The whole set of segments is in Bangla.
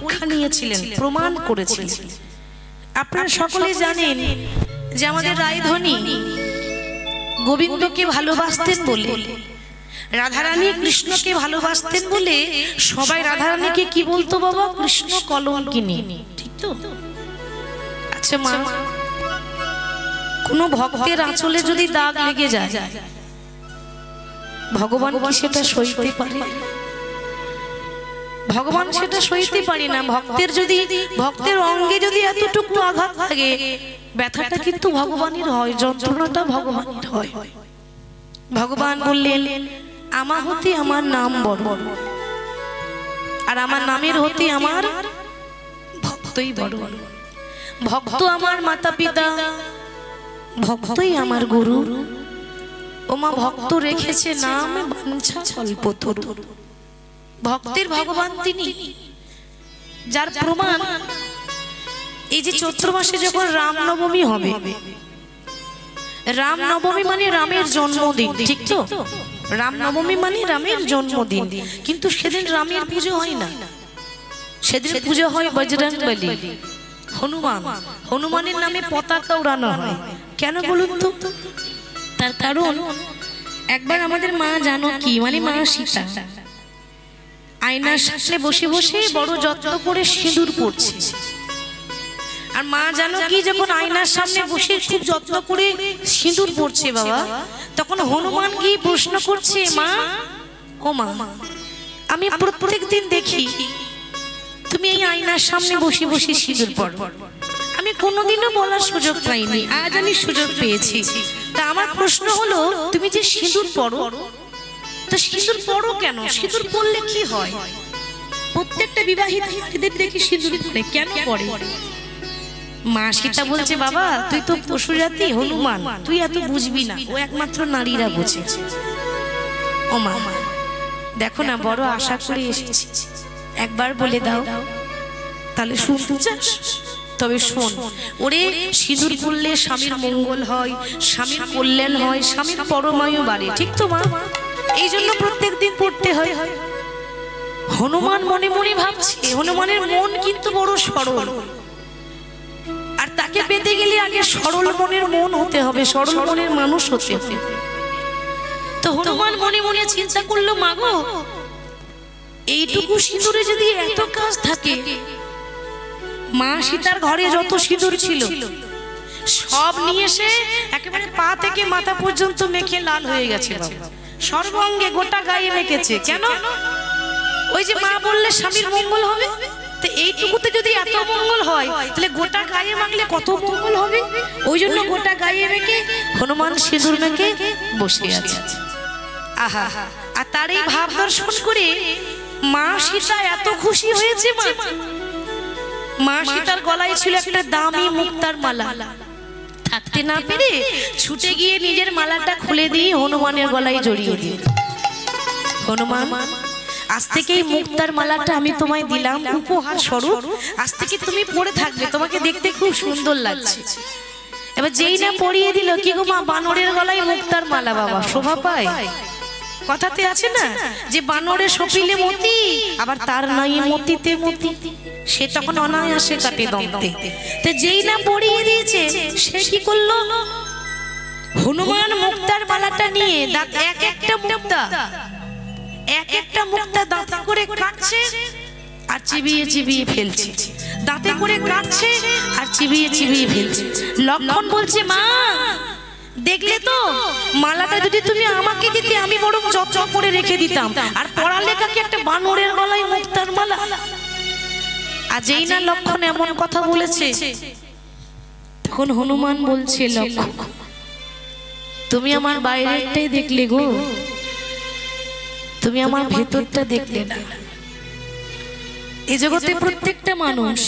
পরীক্ষা নিয়েছিলেন, প্রমাণ করেছিলেন। আপনারা সকলে জানেন যে আমাদের রায়ধনী গোবিন্দকে ভালোবাসতেন বলে, রাধারানী কৃষ্ণকে ভালোবাসতেন বলে সবাই রাধারানীকে কি বলতো বাবা? কৃষ্ণ কলঙ্কিনী, ঠিক তো? আচ্ছা মা, কোনো ভক্তের আঁচলে যদি দাগ লেগে যায়, ভগবান কি সেটা সইতে পারে? ভগবান সেটা সইতে পারে না। ভক্তের অঙ্গে যদি এতটুকু আঘাত লাগে, ব্যথাটা কিন্তু ভগবানের হয়, যন্ত্রণাটা ভগবানের হয়। ভগবান বললেন, আমার হতে আমার নাম বড়, আর আমার নামের হতে আমার ভক্তই বড়। ভক্ত আমার মাতা পিতা, ভক্তই আমার গুরু। ওমা ভক্ত রেখেছে নাম বাঞ্ছা কল্পতরু। ভক্তের ভগবান তিনি, যার প্রমাণ এই যে চৈত্র মাসে যখন রামনবমী হবে, রামনবমী মানে রামের জন্মদিন, ঠিক তো? রামনবমী মানে রামের জন্মদিন, কিন্তু সেদিন রামের পুজো হয় না, সেদিন পুজো হয় বজরংবলী, হনুমান। হনুমানের নামে পতাকা উড়ানো হয়। কেন বলুন তো? তার কারণ একবার আমাদের মা জানকী মানে মা সীতা আয়নার সামনে বসে বসে বড় যত্ন করে সিঁদুর পড়ছে। আর মা জানকী যখন আয়নার সামনে বসে খুব যত্ন করে সিঁদুর পড়ছে বাবা, তখন হনুমান গিয়ে প্রশ্ন করছে, মা ও মা, আমি প্রত্যেক দিন দেখি তুমি এই আয়নার সামনে বসে বসে সিঁদুর পড়ো, আমি কোনোদিনও বলার সুযোগ পাইনি, আজ আমি সুযোগ পেয়েছি। তা আমার প্রশ্ন হলো, তুমি যে সিঁদুর পড়ো, তা সিঁদুর পড়ো কেন? সিঁদুর পড়লে কি হয়? প্রত্যেকটা বিবাহিত নারীদের দেখি সিঁদুর পড়ে, কেন পড়ে? মা সীতা বলছে, বাবা তুই তো পশু জাতি, হনুমান, তুই এত বুঝবি না, ও একমাত্র নারীরা বোঝে। ও মা দেখো না, বড় আশা করে এসেছি, একবার বলে দাও। তাহলে শুনতে চাস? তবে শোন, ওরে সিঁদুর পড়লে স্বামীর মঙ্গল হয়, স্বামীর কল্যাণ হয়, স্বামীর পরমায়ু বাড়ে, ঠিক তো মা? এই জন্য প্রত্যেক দিন পড়তে হয়। হনুমান মনে মনে ভাবছে, হনুমানের মন কিন্তু বড় সরল, আর তাকে পেতে গেলে আগে সরল মনের মন হতে হবে, সরল মনের মানুষ হতে হবে। তো হনুমান মনে মনে চিন্তা করলো, মাগো এইটুকু সিঁদুরে যদি এত কাজ থাকে, মা সীতার ঘরে যত সিঁদুর ছিল সব নিয়ে এসে একেবারে পা থেকে মাথা পর্যন্ত মেখে লাল হয়ে গেছে, সর্বাঙ্গে গোটা গায়ে মেখেছে। কেন? ওই যে মা বললে স্বামীর মঙ্গল হবে, তো এইটুকুতে যদি এত মঙ্গল হয়, তাহলে গোটা গায়ে মাখলে কত মঙ্গল হবে। ওই জন্য গোটা গায়ে মেখে হনুমান সিঁদুর মেখে বসে আছে। আহা, আর তার এই ভাব দর্শন করে মা সীতা এত খুশি হয়েছে। মা সীতার গলায় ছিল একটা দামি মুক্তার মালা, থাকতে না পেরে ছুটে গিয়ে নিজের মালাটা খুলে দিয়ে হনুমানের গলায় জড়িয়ে দিল। হনুমান, আজ থেকে এই মুক্তার মালাটা আমি তোমায় দিলাম উপহার স্বরূপ, আজ থেকে তুমি পরে থাকবে, তোমাকে দেখতে খুব সুন্দর লাগছে। এবার যেই না পরিয়ে দিল, কি গো মা, বানরের গলায় মুক্তার মালা বাবা শোভা পায়? কথাতে আছে না যে বানরে সপিলে মতি, আবার তার নাই মতিতে মতি, সে তখন অনায়াসে কাটে দন্তে। তো যেই না পরিয়ে দিয়েছে, সে কি করলো? হনুমান মুক্তার মালাটা নিয়ে এক একটা মুক্তা দাঁতে করে কাটছে আর চিবিয়ে চিবিয়ে ফেলছে, দাঁতে করে কাটছে আর চিবিয়ে চিবিয়ে ফেলছে। লক্ষণ বলছে, মা দেখলে তো, মালাটা যদি তুমি আমাকে দিতে আমি বরং যত্ন করে রেখে দিতাম, আর পড়ালেখাকে একটা বানরের গলায় মুক্তার মালা। আর যেই না লক্ষণ এমন কথা বলেছে, তখন হনুমান বলছে, লক্ষণ তুমি আমার বাইরেরটাই দেখলে গো, তুমি আমার ভেতরটা দেখলে না। এই জগতে প্রত্যেকটা মানুষ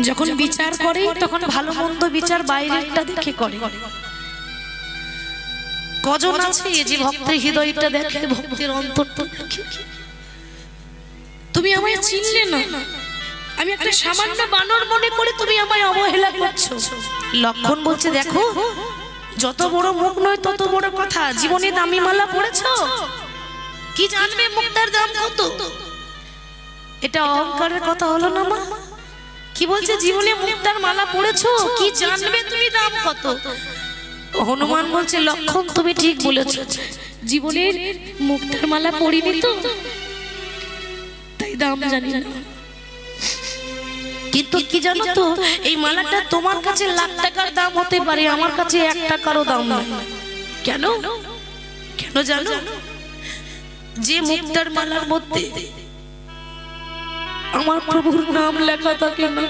যখন বিচার করে, তখন ভালো মন্দ বিচার বাইরেরটা দেখে করে। কজন আছে যে ভক্তের হৃদয়টা দেখে, ভক্তের অন্তরটা দেখে। তুমি আমায় চিনলে না, আমি একটা সামান্য বানর মনে করে তুমি আমায় অবহেলা করছো। লক্ষণ বলছে, দেখো যত বড় মুখ নয় তত বড় কথা। জীবনে দামি মালা পড়েছো, কি জানবে মুক্তার দাম কত? এটা অহংকারের কথা হলো না মা? কি বলছে, জীবনে মুক্তার মালা পড়েছো, কি জানবে তুমি দাম কত? হনুমান বলছে, লক্ষণ তুমি ঠিক বলেছো, জীবনের মুক্তার মালা পড়িনি তো, তাই দাম জানি না। কিন্তু কি জানো তো, এই মালাটা তোমার কাছে লাখ টাকার দাম হতে পারে, আমার কাছে 1 টাকারও দাম না। কেন? কেন জানো? যে মুক্তার মালার মধ্যে আমার প্রভুর নাম লেখা থাকে না,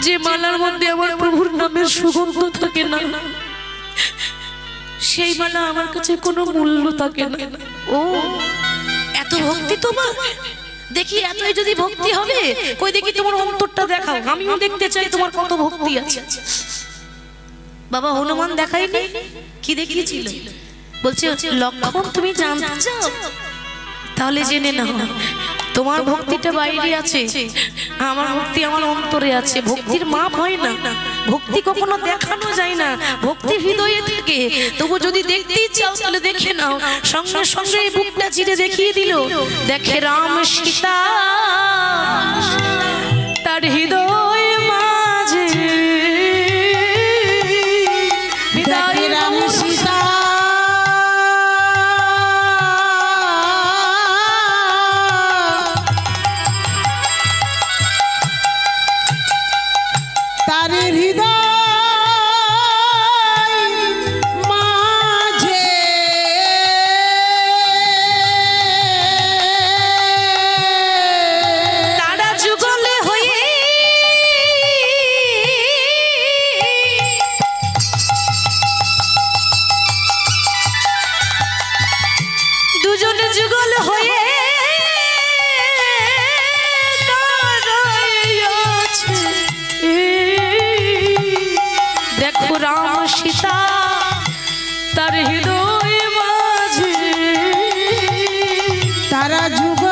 যে মালার মধ্যে আমার প্রভুর নামের সুগন্ধ থাকে না, সেই মালা আমার কাছে কোনো মূল্য থাকে না। ও এত ভক্তি তোমার? দেখি এতই যদি ভক্তি হবে, কই দেখি তোমার অন্তরটা দেখাও, আমিও দেখতে চাই তোমার কত ভক্তি আছে। বাবা হনুমান দেখায়নি, কি দেখিয়েছিল? বলছে, লক্ষণ তুমি জানতে চাও, তাহলে জেনে নাও, তোমার ভক্তিটা বাইরে আছে, আমার ভক্তি আমার অন্তরে আছে। ভক্তির মাপ হয় না, ভক্তি কখনো দেখানো যায় না, ভক্তি হৃদয়ে থাকে। তবু যদি দেখতেই চাও তাহলে দেখে নাও। সঙ্গে সঙ্গে এই বুকটা চিরে দেখিয়ে দিল, দেখে রাম সীতা তার হৃদয় মাঝে, হৃদয় রাম সীতা তার হৃদয় মাঝে তারা যুগলে হয়ে দুজনে যুগল হয়ে দেখো রাম সীতা তার হৃদয় মাঝে, তারা যুগল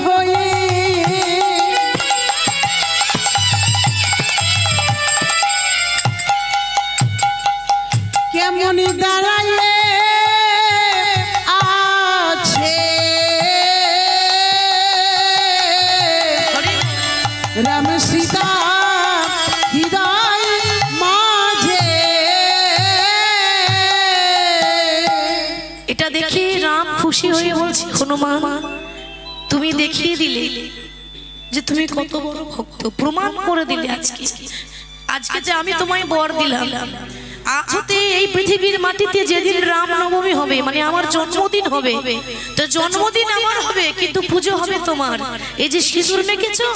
হয়ে কেমন দাঁড়ায় আছে রাম সীতা হৃদয় মাঝে। এটা দেখে রাম খুশি হয়ে বলছে, হনুমান তুমি দেখিয়ে দিলে যে তুমি কত বড় ভক্ত, প্রমাণ করে দিলে আজকে। আজকে যে আমি তোমায় বর দিলাম, আজ হতে এই পৃথিবীর মাটিতে যেদিন রাম নবমী হবে, মানে আমার জন্মদিন হবে, তো জন্মদিন আমার হবে কিন্তু পুজো হবে তোমার। এই যে সিঁদুর মেখেছো,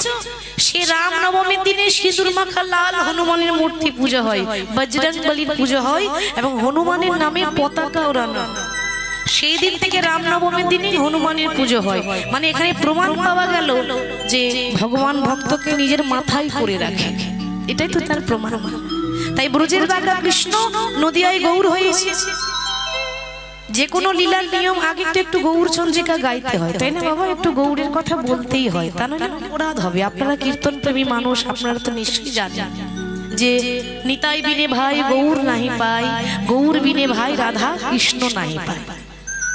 সে রাম নবমীর দিনে সিঁদুর মাখা লাল হনুমানের মূর্তি পূজা হয়, বজরংবলীর পুজো হয়, এবং হনুমানের নামে পতাকা ওড়ানো। সেই দিন থেকে রাম নবমীর দিনই হনুমানের পুজো হয়। মানে এখানে প্রমাণ পাওয়া গেল যে ভগবান ভক্তকে নিজের মাথায় করে রাখে, এটাই তো তার প্রমাণ। তাই ব্রজের বাগা কৃষ্ণ নদিয়ায় গৌর হয়েছে। যে কোনো লীলার নিয়ম আগে একটু গৌর চন্দ্রিকা গাইতে হয়, তাই না বাবা? একটু গৌরের কথা বলতেই হয়, তা নইলে অপরাধ হবে। আপনারা কীর্তন প্রেমী মানুষ, আপনারা তো নিশ্চয়ই জানেন যে নিতাই বিনে ভাই গৌর নাহি পাই, গৌর বিনে ভাই রাধা কৃষ্ণ নাহি পায়।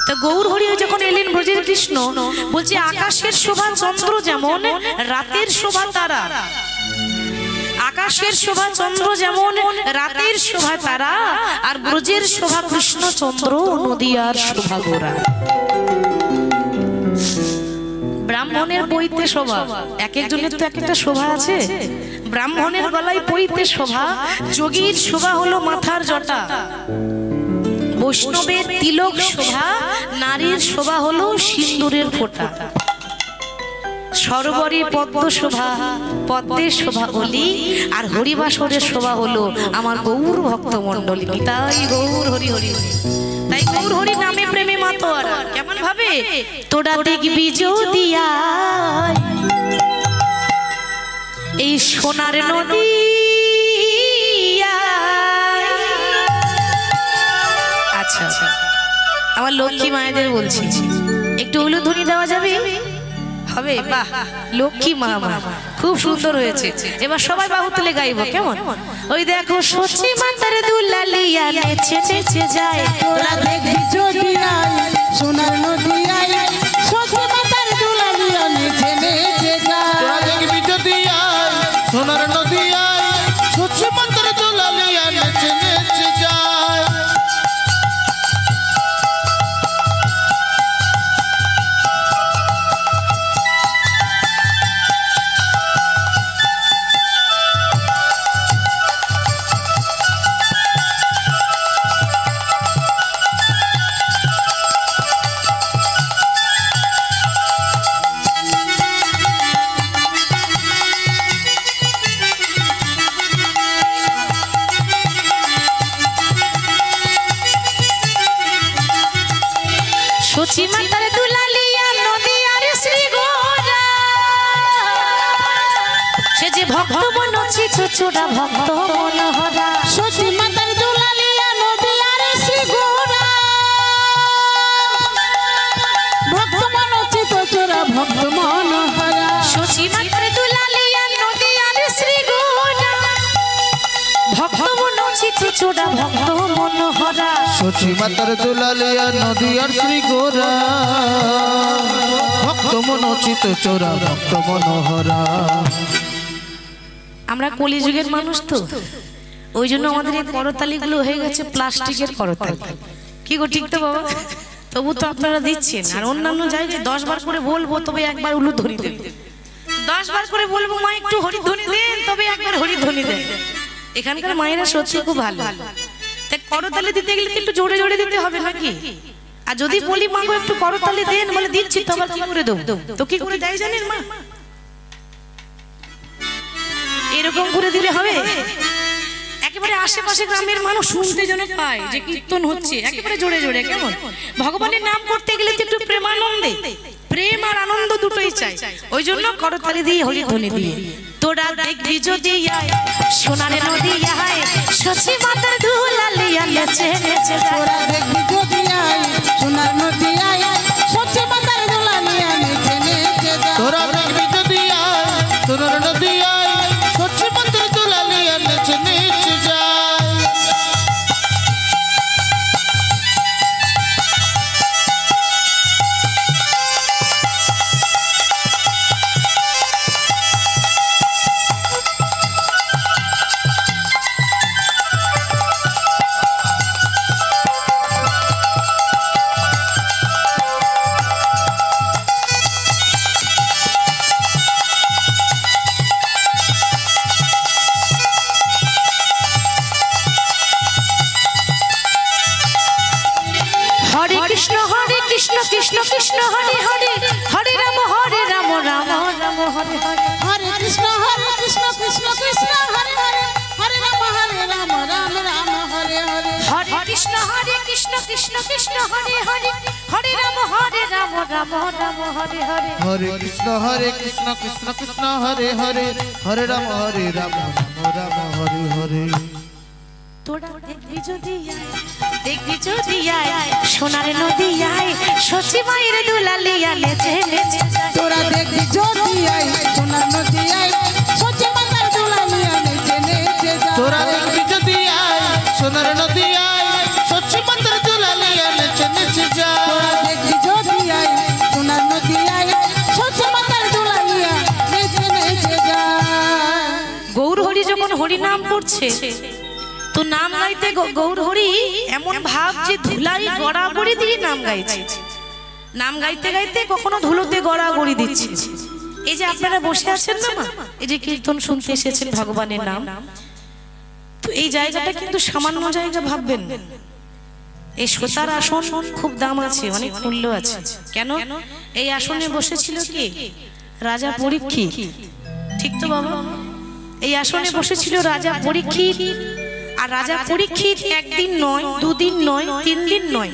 তো গৌর হরি যখন এলেন ব্রজের কৃষ্ণ, বলছে আকাশের শোভা চন্দ্র যেমন, রাতের শোভা তারা। আকাশের শোভা চন্দ্র যেমন, রাতের শোভা তারা, আর ব্রজের শোভা কৃষ্ণ চন্দ্র, নদিয়ার শোভা গোরা। ব্রাহ্মণের পৈতে শোভা, এক একজনের তো এক একটা শোভা আছে। ব্রাহ্মণের গলায় পৈতে শোভা, যোগীর শোভা হলো মাথার জটা, বৈষ্ণবের তিলক শোভা, নারীর শোভা হলো সিন্দুরের ফোঁটা। সরোবরের পদ্ম শোভা, পদ্মের শোভা অলি, আর হরিবাসরের শোভা হলো আমার গৌর ভক্ত মন্ডলী। তাই গৌর হরি হরি, তাই গৌর হরি নামে প্রেমে মাতোয়ারা। কেমন ভাবে? তোরা দেখবি যদি এই সোনার নদী, আচ্ছা আমার লক্ষ্মী মায়েদের বলছি, একটু উলুধ্বনি দেওয়া যাবে? হবে? বাহ, লক্ষ্মী মা আমার, খুব সুন্দর হয়েছে। এবার সবাই বাহু তুলে গাইবো, কেমন? ওই দেখো সচি মাতার দুলালিয়া নেচে নেচে যায়, তোরা দেখবি যদি আয় সোনার নদী আয়, সচি মাতার দুলালিয়া নেচে নেচে যায়। তোরা দেখবি যদি আয় সোনার নদী আয়, সচি মাতার দুলালিয়া নেচে নেচে যায়। সচি মাতার দুলালিয়া নদী আর শ্রী গোরা, সে যে ভক্ত মনোচিত চূড়া ভক্ত মনোহরা। সচি মাতার দুলালিয়া নদী আর শ্রী গোরা, ভক্ত মনোচিত চোরা ভক্ত মনোহরা। সচি মাতার দুলালিয়া নদী আর শ্রী গোরা, ভক্ত মনোচিত চূড়া ভক্ত মনোহরা। সচি মাতার দুলালিয়া নদী আর শ্রী গোরা, ভক্ত মনোচিত চোরা ভক্ত মনোহরা। আমরা কলিযুগের মানুষ তো, ওই জন্য আমাদের এই করতালিগুলো হয়ে গেছে প্লাস্টিকের করতালি। কি গো, ঠিক তো বাবা? তবু তো আপনারা দিচ্ছেন। আর অন্যান্য জায়গায় 10 বার করে বলবো তবে একবার উলুধ্বনি দেন, 10 বার করে বলবো মা একটু হরিধ্বনি দেন তবে একবার হরিধ্বনি দেন। এখানকার মায়েরা সত্যি খুব ভালো। তাই করতালি দিতে গেলে একটু জোরে জোরে দিতে হবে নাকি? আর যদি বলি মা গো একটু করতালি দেন, বলে দিচ্ছি, তো আবার কি করে দেবো? তো কি করে দেয় জানেন মা? এরকম করে দিলে হবে? একেবারে আশেপাশে গ্রামের মানুষ শুনতে যেন পায় যে কীর্তন হচ্ছে, একেবারে জোরে জোরে। কেমন? ভগবানের নাম করতে গেলে তো একটু প্রেমানন্দে, প্রেম আর আনন্দ দুটোই চাই। ওই জন্য করতালি দিয়ে হরিধ্বনি দিয়ে। তোরা দেখবি যদি আয় সোনার নদী আয়, সচি মাতার দুলালিয়া নেচে নেচে যায়। তোরা দেখবি যদি আয় সোনার নদী আয়, সচি মাতার দুলালিয়া নেচে নেচে যায়। তোরা দেখবি যদি আয় সোনার নদী আয়, সচি মাতার দুলালিয়া নেচে নেচে যায়। হরে কৃষ্ণ কৃষ্ণ কৃষ্ণ হরে হরে, হরে রাম রাম রাম হরে হরে। হরে কৃষ্ণ কৃষ্ণ কৃষ্ণ হরে হরে, হরে রাম রাম রাম হরে হরে। হরে কৃষ্ণ কৃষ্ণ কৃষ্ণ হরে হরে, হরে রাম রাম রাম হরে হরে। হরে কৃষ্ণ কৃষ্ণ কৃষ্ণ হরে হরে, হরে রাম রাম রাম হরে হরে। তোরা দেখবি যদি আয়, দেখবি যদি আয় সোনার নদী আয়, সচি মায়ের দুলালিয়া নেচে নেচে যায়। তোরা দেখবি যদি আয় সোনার নদী আয়, সচি মাতার দুলালিয়া নেচে নেচে যায়। তোরা দেখবি যদি আয় সোনার নদী আয়, সচি মাতার দুলালিয়া নেচে নেচে যায়। তোরা দেখবি যদি আয় সোনার নদী আয়, সচি মাতার দুলালিয়া নেচে নেচে যায়। গৌর হরি যখন হরি নাম করছে, তো নাম গাইতে গৌর হরি এমন ভাব যে ধুলাই গড়াগড়ি দিয়ে নাম গাইছে। নাম গাইতে গাইতে কখনো ধুলোতে গড়াগড়ি দিচ্ছে। এই যে আপনারা বসে আছেন না মা, এই যে কীর্তন শুনতে এসেছেন ভগবানের নাম, তো এই জায়গাটা কিন্তু সামান্য জায়গা ভাববেন। এই শ্রোতার আসন খুব দাম আছে, অনেক মূল্য আছে। কেন? এই আসনে বসেছিল কি? রাজা পরীক্ষিত। ঠিক তো বাবা? এই আসনে বসেছিল রাজা পরীক্ষিত। আর রাজা পরীক্ষিত একদিন নয়, দুদিন নয়, 3 দিন নয়,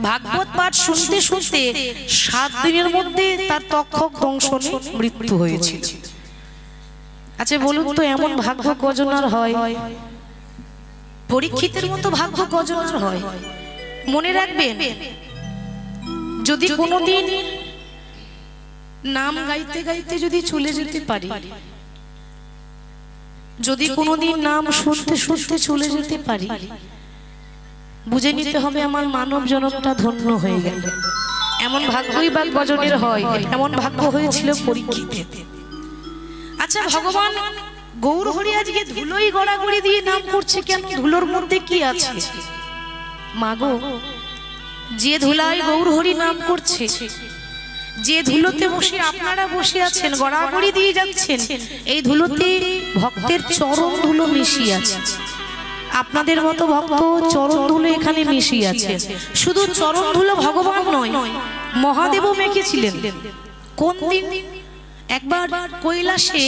ভাগবত পাঠ শুনতে শুনতে 7 দিনের মধ্যে তার তক্ষক দংশনে মৃত্যু হয়েছিল। আচ্ছা বলুন তো, এমন ভাগ্য কজনার হয়? পরীক্ষিতের মতো ভাগ্য কজনার হয়? মনে রাখবেন, যদি কোনোদিন নাম গাইতে গাইতে যদি চলে যেতে পারি, যদি কোনোদিন নাম শুনতে শুনতে চলে যেতে পারি, বুঝে নিতে হবে আমার মানব জনমটা ধন্য হয়ে গেল। এমন ভাগ্যই বা কজনের হয়, এমন ভাগ্য হয়েছিল পরীক্ষিতের। আচ্ছা, ভগবান গৌর হরি আজকে ধুলোই গড়াগড়ি দিয়ে নাম করছে কেন? ধুলোর মধ্যে কি আছে? মাগো, যে ধুলায় গৌর হরি নাম করছে, যে ধুলোতে বসে আপনারা বসে আছেন, গড়াগড়ি দিয়ে যাচ্ছেন, এই ধুলোতে ভক্তের চরণ ধুলো মিশিয়ে আছে। আপনাদের মতো ভক্ত চরণ ধুলো এখানে মিশিয়ে আছে। শুধু চরণ ধুলো ভগবান নয়, মহাদেবও মেখেছিলেন। কোন দিন? একবার কৈলাসে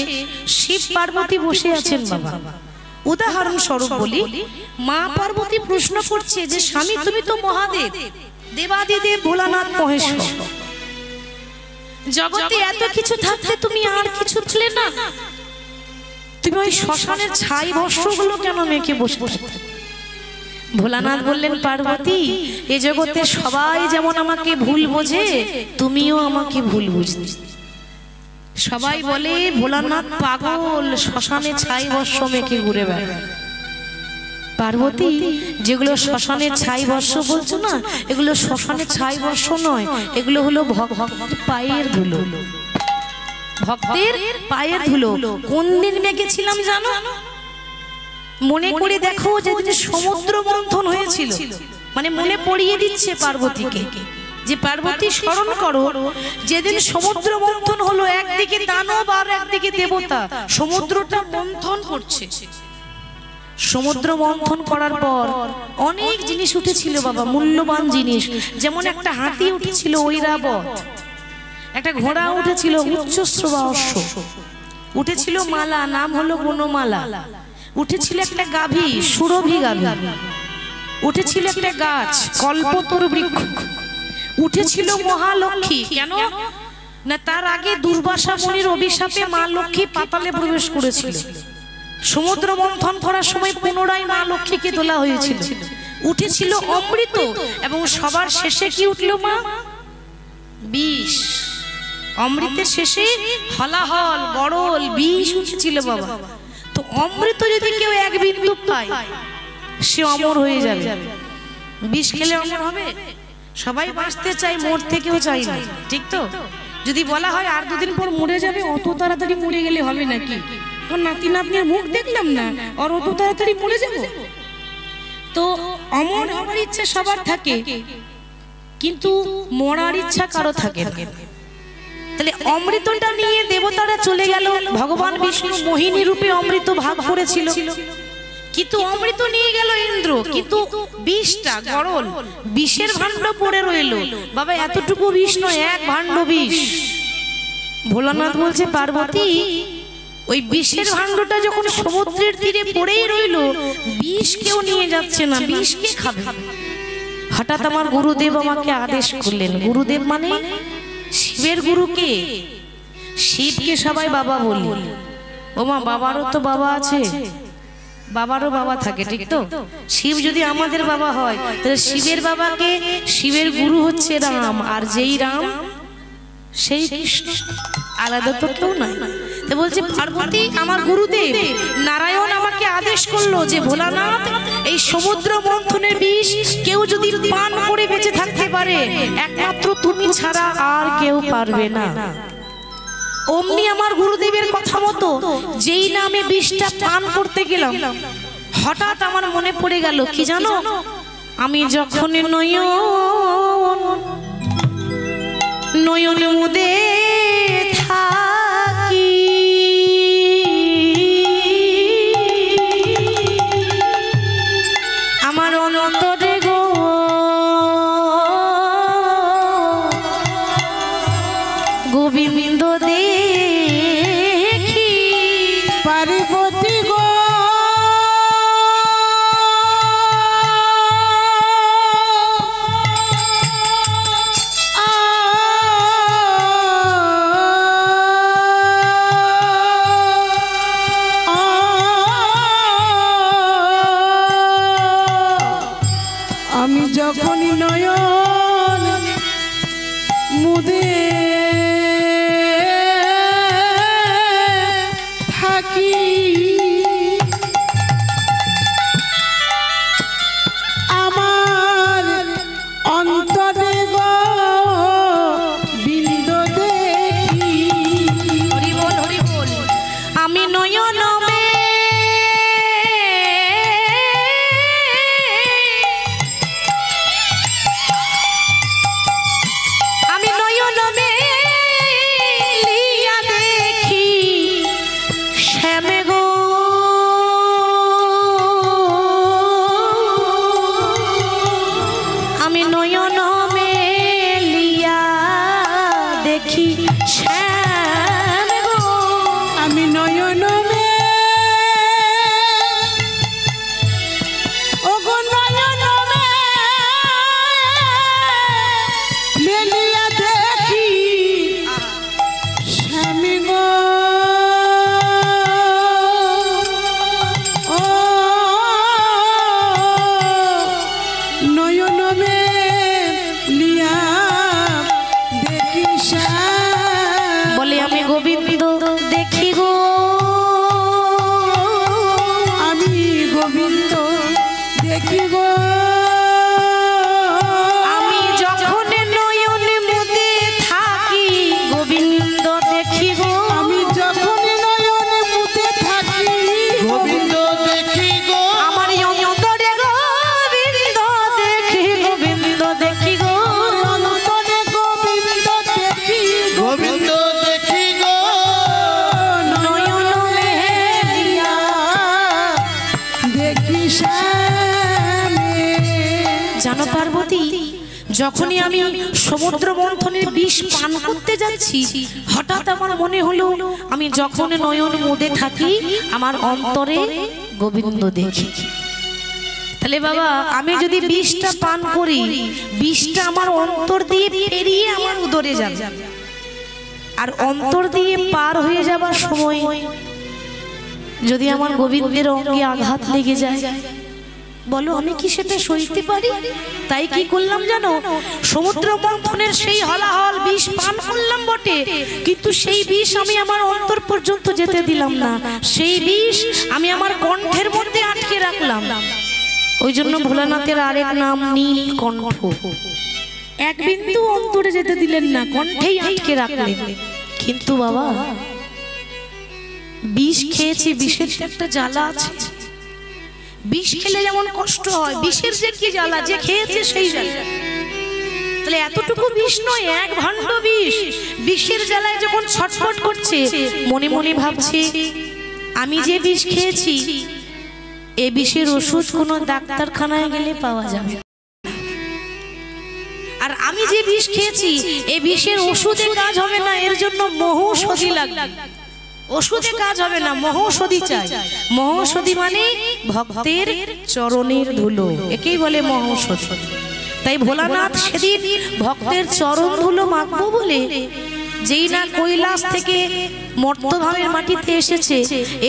শিব পার্বতী বসে আছেন বাবা। উদাহরণ স্বরূপ বলি, মা পার্বতী প্রশ্ন করছে যে স্বামী তুমি তো মহাদেব, দেবাদিদেব ভোলানাথ মহেশ্বর, জগতে এত কিছু থাকতে তুমি আর কিছু ছিলে না, তুমি ওই শ্মশানের ছাই বস্ত্রগুলো কেন মেখে বসে? ভোলানাথ বললেন, পার্বতী, এ জগতে সবাই যেমন আমাকে ভুল বোঝে, তুমিও আমাকে ভুল বুঝতে। সবাই বলে ভোলানাথ পাগল, শ্মশানে ছাই বস্ত্র মেখে ঘুরে বেড়ায়। পার্বতী, যেগুলো শ্মশানের ছাই বস্ত্র বলছো না, এগুলো শ্মশানের ছাই বস্ত্র নয়, এগুলো হলো ভক্তের পায়ের ধুলো। ভক্তের পায়ের ধুলো। কোন দিন মেখেছিলাম জানো? মনে করে দেখো, যেদিন সমুদ্র মন্থন হয়েছিল, মানে মনে পড়িয়ে দিচ্ছে পার্বতীকে যে পার্বতী স্মরণ করো, যেদিন সমুদ্র মন্থন হলো, একদিকে দানব আর একদিকে দেবতা, সমুদ্রটা মন্থন করছে। সমুদ্র মন্থন করার পর অনেক জিনিস উঠেছিল বাবা, মূল্যবান জিনিস। যেমন একটা হাতি উঠেছিল ঐরাবত, একটা ঘোড়া উঠেছিল উচ্চশ্রবা অশ্ব, উঠেছিল মালা, নাম হলো বনমালা, উঠেছিল একটা গাভী, সুরভি গাভী, উঠেছিল একটা গাছ, কল্পতরু বৃক্ষ, উঠেছিল মহালক্ষ্মী। কেন না, তার আগে দুর্বাসা মুনির অভিশাপে মা লক্ষ্মী পাতালে প্রবেশ করেছিল। সমুদ্র মন্থন করার সময় পুনরায় মা লক্ষ্মীকে তোলা হয়েছিল। উঠেছিল অমৃত, এবং সবার শেষে কি উঠলো মা? বিষ। অমৃতের শেষে হলাহল, গড়ল, বিষ উঠেছিল বাবা। তো অমৃত যদি কেউ এক বিন্দু পায়, সে অমর হয়ে যাবে। বিষ খেলে অমর হবে? সবাই বাঁচতে চাই, মরতে কেউ চাই না, ঠিক তো? যদি বলা হয় আর দুদিন পর মরে যাবে, অত তাড়াতাড়ি মরে গেলে হবে নাকি? নাতি নাতনির মুখ দেখলাম না, আর অত তাড়াতাড়ি মরে যাব? তো অমর হওয়ার ইচ্ছা সবার থাকে, কিন্তু মরার ইচ্ছা কারো থাকে না। তাহলে অমৃতটা নিয়ে দেবতারা চলে গেল। ভগবান বিষ্ণু মোহিনী রূপে অমৃত ভাগ করেছিল, কিন্তু অমৃত নিয়ে গেল ইন্দ্র, কিন্তু বিষটা গড়ল, বিষের ভাণ্ড পড়ে রইল বাবা। এতটুকু বিষ নয়, এক ভাণ্ড বিষ। ভোলানাথ বলছে, পার্বতী, ওই বিষের ভাণ্ডটা যখন সমুদ্রের তীরে পড়েই রইল, বিষ কেউ নিয়ে যাচ্ছে না, বিষ কে খাবে? হঠাৎ আমার গুরুদেব আমাকে আদেশ করলেন। গুরুদেব মানে শিবের গুরুকে, শিবকে সবাই বাবা বলি। ও মা, বাবারও তো বাবা আছে, বাবারও বাবা থাকে, ঠিক তো? শিব যদি আমাদের বাবা হয়, তাহলে শিবের বাবাকে, শিবের গুরু হচ্ছে রাম, আর যেই রাম সেই কৃষ্ণ, আলাদা তো কেউ নাই। তো বলছে, পার্বতী, আমার গুরুদেব নারায়ণ আমাকে আদেশ করলো যে ভোলানাথ, এই সমুদ্র মন্থনের বিষ কেউ যদি পান করে বেঁচে থাকতে পারে, একমাত্র তুমি ছাড়া আর কেউ পারবে না। অমনি আমার গুরুদেবের কথা মতো যেই নামে বিষটা পান করতে গেলাম, হঠাৎ আমার মনে পড়ে গেল কি জানো? আমি যখন নয়ন মুদে থাকি, আমার অন্তরে গো গোবিন্দ দেখি, পার্বতী গো আমি যখন নয়ন মুদে গোবিন্দ দেখি গো, আমি গোবিন্দ দেখি গো, আমি যখন নয়ন মুদে থাকি গোবিন্দ দেখি গো, আমি যখন নয়ন মুদে থাকি গোবিন্দ দেখি গো, আমার অন্তরে গোবিন্দ দেখি, গোবিন্দ দেখি গো, অন্তরে গোবিন্দ দেখি, গোবিন্দ দেখি গো, নয়ন মেলিয়া দেখি শ্যামে। জানো পার্বতী, যখনই আমি সমুদ্র মন্থনের বিষ পান করতে যাচ্ছি হঠাৎ আমার মনে হলো আমি যখন নয়ন মুদে থাকি আমার অন্তরে গোবিন্দ দেখি। তাহলে বাবা আমি যদি বিষটা পান করি বিষটা আমার অন্তর দিয়ে পেরিয়ে আমার উদরে যাবে, আর অন্তর দিয়ে পার হয়ে যাবার সময় যদি আমার গোবিন্দের অঙ্গে আঘাত লেগে যায়, বলো আমি কি সেটা সইতে পারি? তাই কি করলাম জানো, সমুদ্র মন্থনের সেই হলাহল বিষ পান করলাম বটে, কিন্তু সেই বিষ আমি আমার অন্তর পর্যন্ত যেতে দিলাম না, সেই বিষ আমি আমার কণ্ঠের মধ্যে আটকে রাখলাম। ওই জন্য ভোলানাথের আরেক নাম নীলকণ্ঠ। এক বিন্দু অন্তরে যেতে দিলেন না, কণ্ঠেই আটকে রাখলেন। কিন্তু বাবা বিষ খেয়েছি, বিষের একটা জ্বালা আছে। বিষ খেলে যেমন কষ্ট হয়, বিষের যে কি জ্বালা, যে খেয়েছে সেই জ্বালা। তাহলে এতটুকু বিষ নয়, এক ভাণ্ড বিষ। বিষের জ্বালায় যখন ছটফট করছে, মনে মনে ভাবছে আমি যে বিষ খেয়েছি এই বিষের ওষুধ কোনো ডাক্তারখানায় গেলে পাওয়া যাবে, আর আমি যে বিষ খেয়েছি এই বিষের ওষুধে কাজ হবে না, এর জন্য মহৌষধি লাগবে। ওষুধে কাজ হবে না, মহৌষধি চাই। মহৌষধি মানে ভক্তের চরণের ধুলো, একেই বলে মহৌষধি। তাই ভোলানাথ সেদিন ভক্তের চরণ ধুলো মাখবো বলে যেই না কৈলাস থেকে মর্তভাবের মাটিতে এসেছে,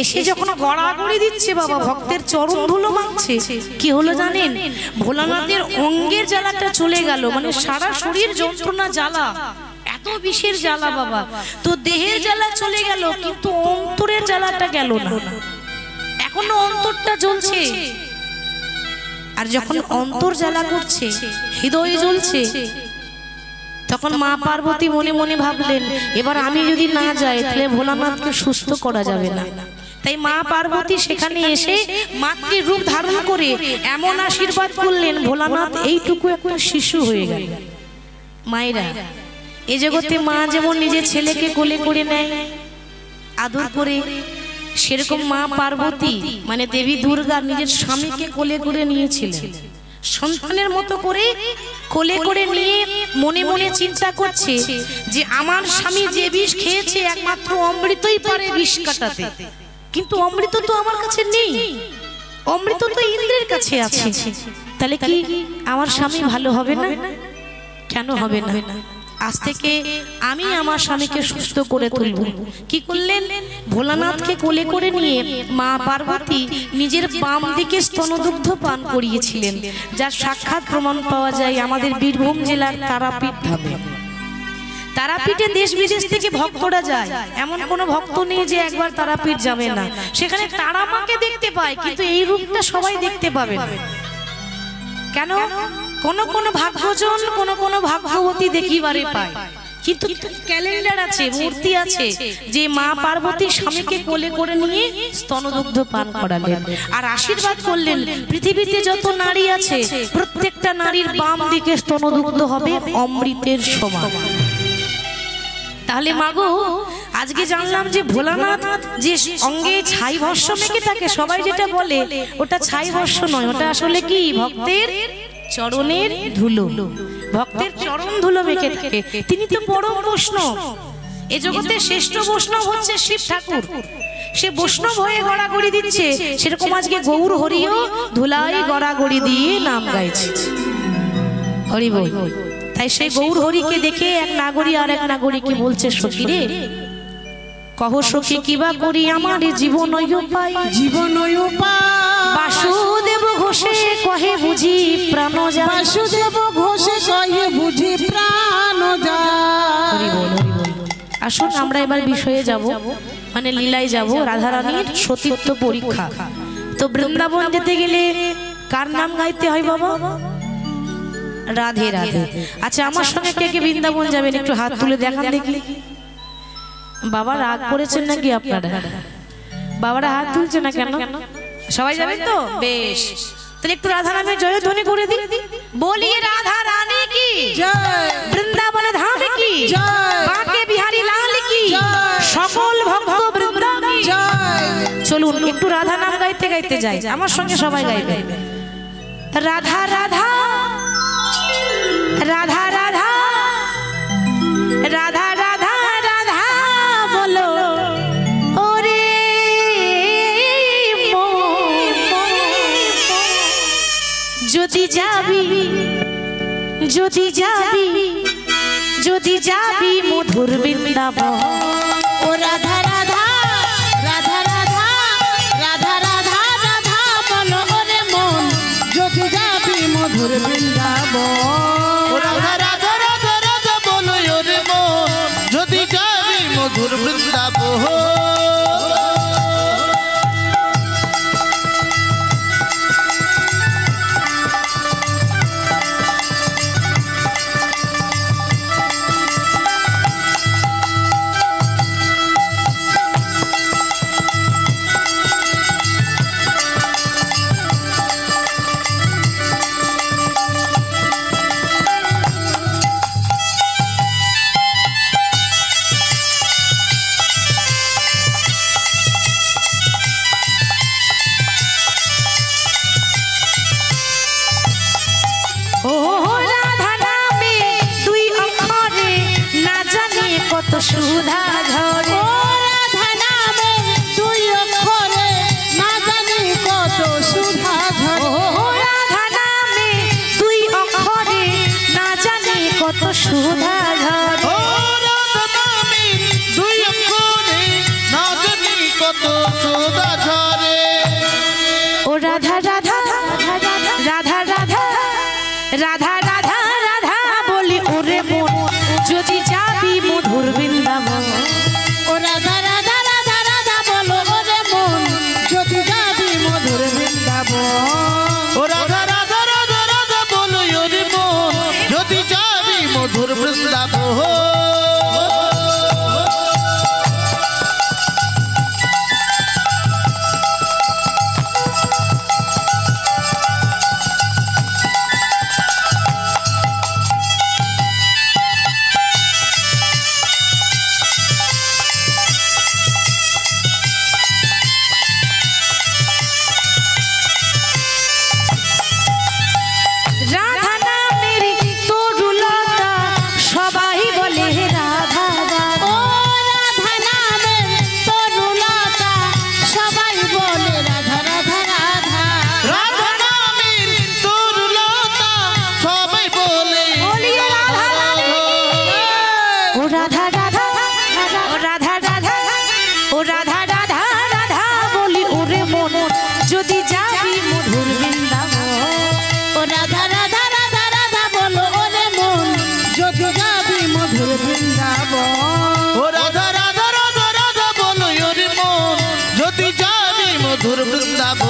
এসে যখন গড়াগড়ি দিচ্ছে বাবা ভক্তের চরণ ধুলো মাখছে, কি হলো জানেন, ভোলানাথের অঙ্গের জ্বালাটা চলে গেল, মানে সারা শরীর যন্ত্রণা জ্বালা, এত বিষের জ্বালা বাবা। তো দেহের জ্বালা চলে গেল কিন্তু অন্তরের জ্বালাটা গেল না, এখনো অন্তরটা জ্বলছে। আর যখন অন্তর জ্বালা করছে, হৃদয় জ্বলছে, তখন মা পার্বতী মনে মনে ভাবলেন এবার আমি যদি না যাই তাহলে ভোলানাথকে সুস্থ করা যাবে না। তাই মা পার্বতী সেখানে এসে মাতৃ রূপ ধারণ করে এমন আশীর্বাদ করলেন ভোলানাথ এইটুকু একটা শিশু হয়ে গেল। মায়েরা এ জগতে মা যেমন নিজের ছেলেকে কোলে করে নেয় আদর করে, সেরকম মা পার্বতী মানে দেবী দুর্গা নিজের স্বামীকে কোলে করে নিয়েছিলেন, সন্তানের মতো করে কোলে করে নিয়ে মনে মনে চিন্তা করছে যে আমার স্বামী যে বিষ খেয়েছে একমাত্র অমৃতই পারে বিষ কাটাতে, কিন্তু অমৃত তো আমার কাছে নেই, অমৃত তো ইন্দ্রের কাছে আছে, তাহলে কি আমার স্বামী ভালো হবে না? কেন হবে না? আজ থেকে আমি আমার স্বামীকে সুস্থ করে তুলব। কি করলেন, ভোলানাথকে কোলে করে নিয়ে মা পার্বতী নিজের বাম দিকে স্তনদুগ্ধ পান করিয়েছিলেন, যার সাক্ষাৎ প্রমাণ পাওয়া যায় আমাদের বীরভূম জেলার তারাপীঠ ধামে। তারাপীঠে দেশ বিদেশ থেকে ভক্তরা যায়, এমন কোনো ভক্ত নেই যে একবার তারাপীঠ যাবে না। সেখানে তারা মাকে দেখতে পায়, কিন্তু এই রূপটা সবাই দেখতে পাবে না। কেন? কোন ভাগ্যজন কোন ভাগ্যবতী দেখিবারে পায়, কিন্তু ক্যালেন্ডার আছে, মূর্তি আছে যে মা পার্বতী স্বামীকে কোলে করে নিয়ে স্তনদুগ্ধ পান করালেন আর আশীর্বাদ করলেন পৃথিবীতে যত নারী আছে প্রত্যেকটা নারীর বাম দিকে স্তনদুগ্ধ হবে অমৃতের সমান। তাহলে মাগো আজকে জানলাম যে ভোলানাথ যে অঙ্গে ছাই ভস্য মেখে থাকে, সবাই যেটা বলে ওটা ছাই ভস্য নয়, ওটা আসলে কি ভক্তের চরণের ধুলো, ভক্তের চরণ ধুলো মেখে থাকে। তিনি তো পরম বৈষ্ণব, এ জগতে শ্রেষ্ঠ বৈষ্ণব হচ্ছে শিব ঠাকুর, সে বৈষ্ণব হয়ে গড়াগড়ি দিচ্ছে, সেরকম আজকে গৌর হরিও ধুলাই গড়াগড়ি দিয়ে নাম গাইছে, হরি বল। তাই সেই গৌর হরিকে দেখে এক নাগরী আর এক নাগরীকে বলছে, সখী রে কহ সখী কিবা করি আমার জীবন পাই, জীবন বাসুদেব ঘোষে কহে বুঝি প্রাণ যায়, বাসুদেব ঘোষে কহে বুঝি প্রাণ যায়। হরি বল, হরি বল। আসুন আমরা এবার বিষয়ে যাব, মানে লীলায় যাব, রাধারানীর সতীত্ব পরীক্ষা। তো বৃন্দাবন যেতে গেলে কার নাম গাইতে হয় বাবা? রাধে রাধে। আচ্ছা আমার সঙ্গে কে কে বৃন্দাবন যাবেন একটু হাত তুলে দেখান দেখি। বাবা রাগ করেছেন নাকি আপনারা? বাবারা হাত তুলছে না কেন? সবাই যাবেন তো? বেশ, তাহলে একটু রাধা নামের জয়ধ্বনি করে দিই। বলি রাধা রানী কি জয়, বৃন্দাবন ধাম কি জয়, বাঁকে বিহারী লাল কি সকল ভক্ত বৃন্দ কি জয়। চলুন একটু রাধা নাম গাইতে গাইতে যাই, আমার সঙ্গে সবাই গাইবে। রাধা রাধা রাধা রাধা রাধা রাধা রাধা বলো ওরে যদি যাবি যদি যাবি যদি যাবি মধুর বৃন্দাবন। ও রাধা রাধা রাধা রাধা রাধা রাধা রাধা বলো ওরে মন, যদি যাবি মধুর বৃন্দাবন। ও রাধা রাধা রাধা রাধা বলো ওরে মন, যদি যাবি মধুর বৃন্দাবন। ও রাধা নামে দুই অক্ষরে না জানি কত সুধা ঝরে। ও রাধা নামে দুই অক্ষরে না জানি কত সুধা ঝরে। ও রাধা নামে দুই অক্ষরে না জানি কত সুধা ঝরে। ও রাধা নামে দুই অক্ষরে না জানি কত সুধা ঝরে। ও রাধা রাধা রাধা রাধা রাধা রাধা রাধা বলি ওরে মন, যদি যাবি মধুর বৃন্দাবন। ও রাধা রাধা রাধা রাধা বলো ওরে মন, যদি যাবি মধুর বৃন্দাবন। ও রাধা রাধা রাধা রাধা বলো ওরে মন, যদি যাবি মধুর বৃন্দাবন। রাধা নামের তরুলতা সবাই বলে রাধা রাধা। ও রাধা নামের তরুলতা সবাই বলে রাধা রাধা রাধা। রাধা নামের তরুলতা সবাই বলে বলি রাধা রাধা। ও রাধা রাধা ও রাধা রাধা ও রাধা রাধা রাধা বলি ওরে মন, যদি যাবি মধুর বৃন্দাবন। ও রাধা রাধা রাধা রাধা বলো ওরে মন, যদি যাবি মধুর বৃন্দাবন। ও রাধা রাধা রাধা রাধা বলো ওরে মন, যদি যাবি মধুর বৃন্দাবন।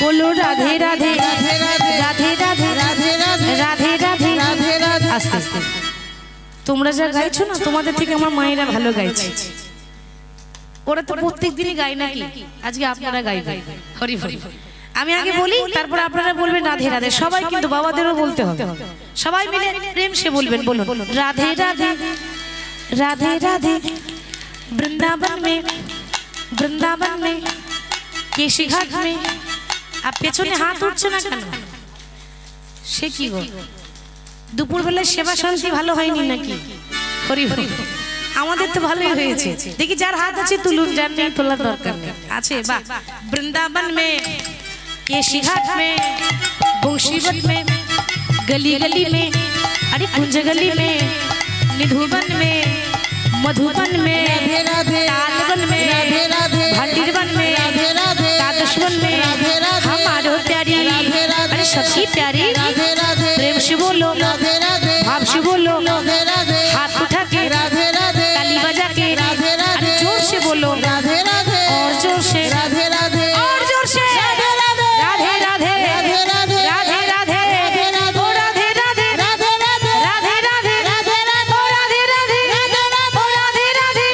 বলো রাধে রাধে রাধে রাধে রাধে রাধে রাধে রাধে রাধে রাধে রাধে রাধে। আস্তে আস্তে তোমরা যা গাইছো না, তোমাদের থেকে আমার মায়েরা ভালো গাইছে। ওরা তো প্রত্যেক দিনই গায় নাকি, আজকে আপনারা গাইবেন। হরি হরি। আমি আগে বলি, তারপর আপনারা বলবেন রাধে রাধে। সবাই কিন্তু বাবাদেরও বলতে হবে, সবাই মিলে প্রেম সে বলবেন। বলুন রাধে রাধে রাধে রাধে वृंदावन में केशी घाट में। आप पेছনে হাত উঠছে না কেন? সে কি গো, দুপুরবেলায় সেবা শান্তি ভালো হয়নি নাকি? হরি হরি, আমাদের তো ভালোই হয়েছে। দেখি যার হাত আছে তুলুন, যার নেই তোলার দরকার নেই। আছে বাহ। বৃন্দাবন में, केशी घाट में, बंशीवट में, गली गली में, अरे कुंज गली में, निधुवन में, मधुबन में, तालवन में, भाटीरवन में, तादशवन में, हमारो प्यारी, अरे सबकी प्यारी, प्रेम से बोलो, भाव से बोलो, हाथ उठा के, ताली बजा के, अरे जोर से बोलो, और जोर से, और जोर से, राधे राधे, राधे राधे, राधे राधे, ओ राधे राधे, राधे राधे, राधे राधे, ओ राधे राधे, ओ राधे राधे,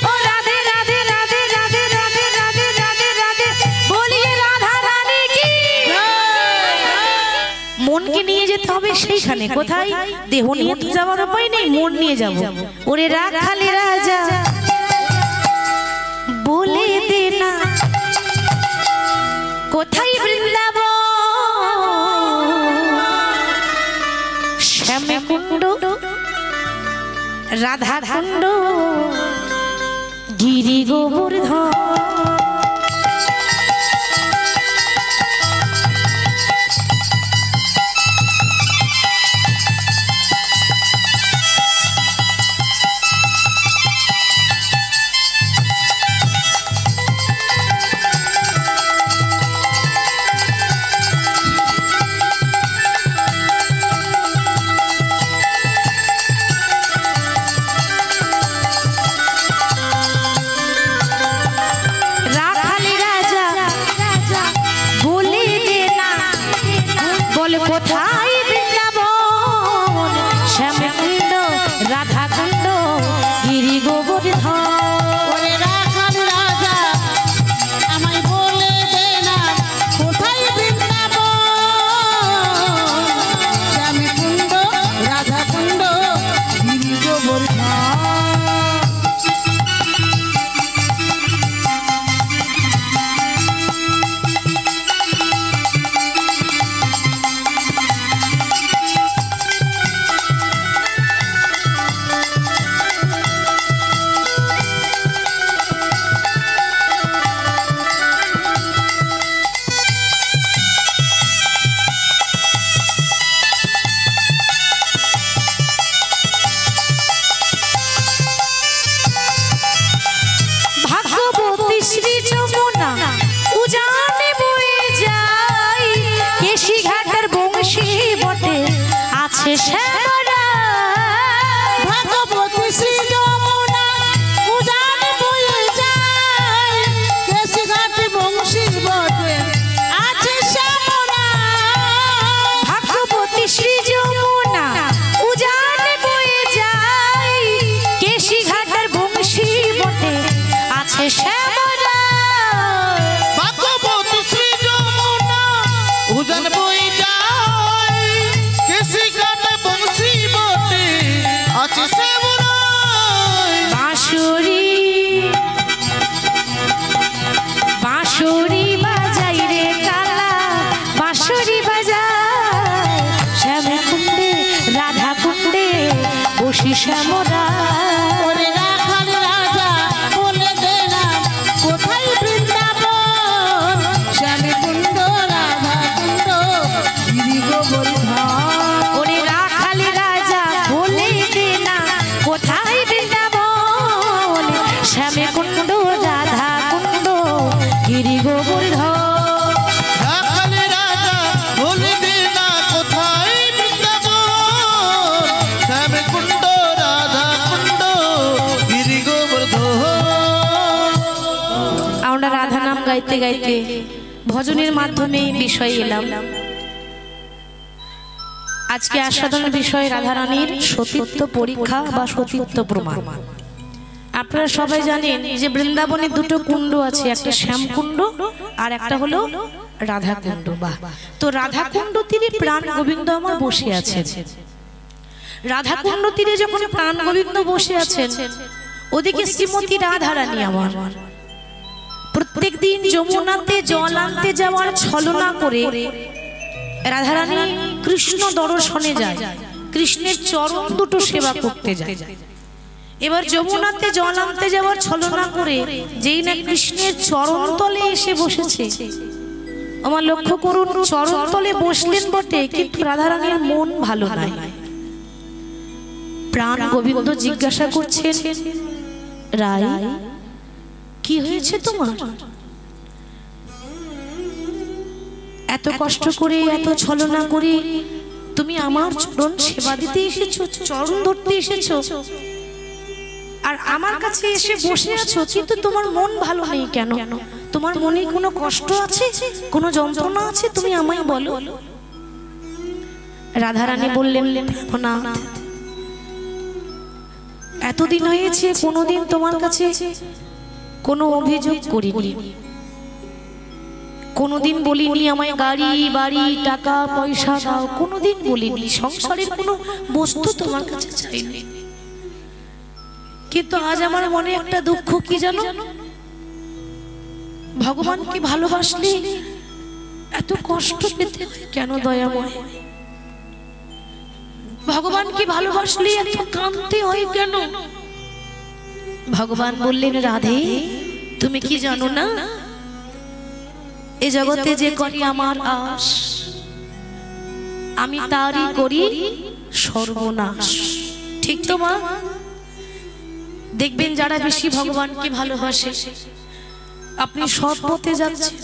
ओ राधे राधे, राधे राधे, राधे राधे, राधे राधे, बोलिए राधा रानी की। মনকে নিয়ে যেতে হবে সেইখানে, কোথায়? দেহ নিয়ে তো যাওয়ার উপায় নেই, মন নিয়ে যাব। ওরে রাখালে রাজা বলে দে না কোথায় বৃন্দাবন, শ্যামে কুণ্ড, রাধা কুণ্ড, গিরি গোবর্ধন। কোথায় বৃন্দাবন, শ্যামে কুণ্ড, রাধা কুণ্ড, গিরি গোবর্ধন। ওরে রাখাল রাজা আমায় বলে দে না কোথায় বৃন্দাবন, শ্যামে কুণ্ড, রাধা কুণ্ড, গিরি গোবর্ধন। ভাগবতী শ্রী যমুনা উজানে বয়ে যায়, কেশি ঘাটে বংশী বটে আছে শ্যামরা। ভাগবতী শ্রী যমুনা উজানে বয়ে যায়, কেশি ঘাটের বংশী বটে আছে শ্যামরা। ভাগবতী শ্রী যমুনা উজান বয়ে যায়, কেশি ঘাটে বংশী বটে আছে শ্যামরা। বাঁশুরি বাঁশুরি বাজাই রে কালা, বাঁশুরি বাজায়, শ্যামে কুণ্ডে, রাধা কুণ্ডে, বসি শ্যামরা। ওরে রাখাল রাজা বলে দে না কোথায় বৃন্দাবন, শ্যামে কুণ্ড, রাধা কুণ্ড, গিরি গোবর্ধন। ওরে রাখালি রাজা বলে দে না কোথায় বৃন্দাবন, শ্যামে কুণ্ড, রাধা কুণ্ড, গিরি গোবর্ধন। রাখালে রাজা বলে দে না কোথায় বৃন্দাবন, শ্যামে কুণ্ড, রাধা কুণ্ড, গিরি গোবর্ধন। আমরা রাধা নাম গাইতে গাইতে ভজনের মাধ্যমে বিষয় এলাম। আজকে আস্বাদনের বিষয় রাধারানীর সতীত্ব পরীক্ষা বা সতীত্ব প্রমাণ। আপনারা সবাই জানেন যে বৃন্দাবনে দুটো কুণ্ড আছে, একটা শ্যামকুণ্ড আর একটা হলো রাধা কুণ্ড। বাহ, তো রাধা কুণ্ড তীরে প্রাণ গোবিন্দ আমার বসে আছেন। রাধা কুণ্ড তীরে যখন প্রাণ গোবিন্দ বসে আছেন, ওদিকে শ্রীমতী রাধারানী আমার প্রত্যেক দিন যমুনাতে জল আনতে যাওয়ার ছলনা করে রাধারানী কৃষ্ণ দর্শনে যায়, কৃষ্ণের চরণ দুটো সেবা করতে যায়। এবার যমুনাতে জল আনতে যাওয়ার ছলনা করে যেই না কৃষ্ণের চরণ তলে এসে বসেছে, আমার লক্ষ্য করুন, চরণ তলে বসলেন বটে কিন্তু রাধারানীর মন ভালো নাই। প্রাণ গোবিন্দ জিজ্ঞাসা করছেন, রাই কি হয়েছে তোমার? এত কষ্ট করে এত ছলনা করে তুমি আমার চরণ সেবা দিতে এসেছো, চরণ ধরতে এসেছো, আর আমার কাছে এসে বসে আছো, কিন্তু তোমার মন ভালো নেই কেন? তোমার মনে কোনো কষ্ট আছে, কোনো যন্ত্রণা আছে? তুমি আমায় বলো। রাধারানী বললেন, না, এতদিন হয়েছে কোনোদিন তোমার কাছে কোনো অভিযোগ করিনি, কোনোদিন বলিনি আমায় গাড়ি বাড়ি টাকা পয়সা দাও, কোনোদিন বলিনি, সংসারের কোনো বস্তু তোমার কাছে চাইনি। কিন্তু আজ আমার মনে একটা দুঃখ, কি জানো? ভগবানকে ভালোবাসলে এত কষ্ট পেতে কেন দয়াময়? ভগবানকে ভালোবাসলে এত কাঁদতে হয় কেন? ভগবান বললেন, রাধে তুমি কি জানো না, এ জগতে যে করি আমার আশ, আমি তারই করি সর্বনাশ। ঠিক তো মা? দেখবেন যারা বেশি ভগবানকে ভালোবাসে, আপনি সৎ পথে যাচ্ছেন,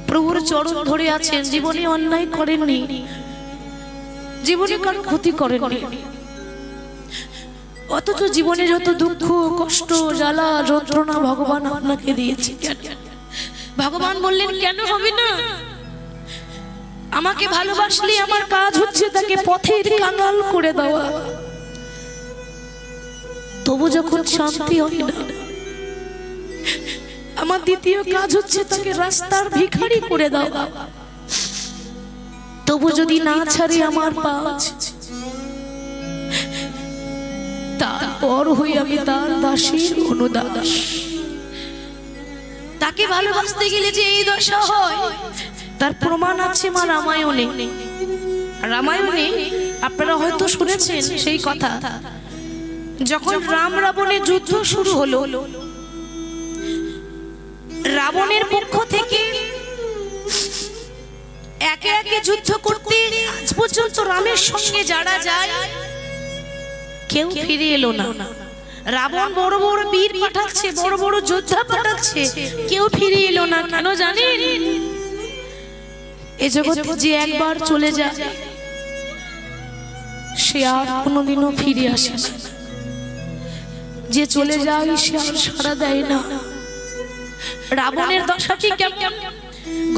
প্রভুর চরণ ধরে আছেন, জীবনে অন্যায় করেননি, জীবনে কারো ক্ষতি করেননি, অথচ জীবনে যত দুঃখ কষ্ট জ্বালা যন্ত্রণা ভগবান আপনাকে দিয়েছে, ভগবান বললেন কেন হবে না? আমাকে ভালোবাসলে আমার কাজ হচ্ছে তাকে পথের কাঙাল করে দেওয়া। তবু যখন শান্তি হয় না, আমার দ্বিতীয় কাজ হচ্ছে তাকে রাস্তার ভিখারি করে দেওয়া। তবু যদি না ছাড়ে আমার পাঁচ, তারপর হই আমি তার দাসীর অনুদাস। তাকে ভালোবাসতে গেলে যে এই দশা হয় তার প্রমাণ আছে মা রামায়ণে। রামায়ণে আপনারা হয়তো শুনেছেন সেই কথা, যখন রাম রাবণের যুদ্ধ শুরু হলো, রাবণের পক্ষ থেকে একে একে যুদ্ধ করতে আজ পর্যন্ত রামের সঙ্গে যারা যায় কেউ ফিরে এলো না। রাবণ বড় বড় বীর পাঠাচ্ছে, বড় বড় যোদ্ধা পাঠাচ্ছে, কেউ ফিরে এলো না। কেন জানেন? এ জগতে যে একবার চলে যায় সে আর কোনোদিনও ফিরে আসে না। যে চলে যায় সে আর সাড়া দেয় না। রাবণের দশাটি কেমন?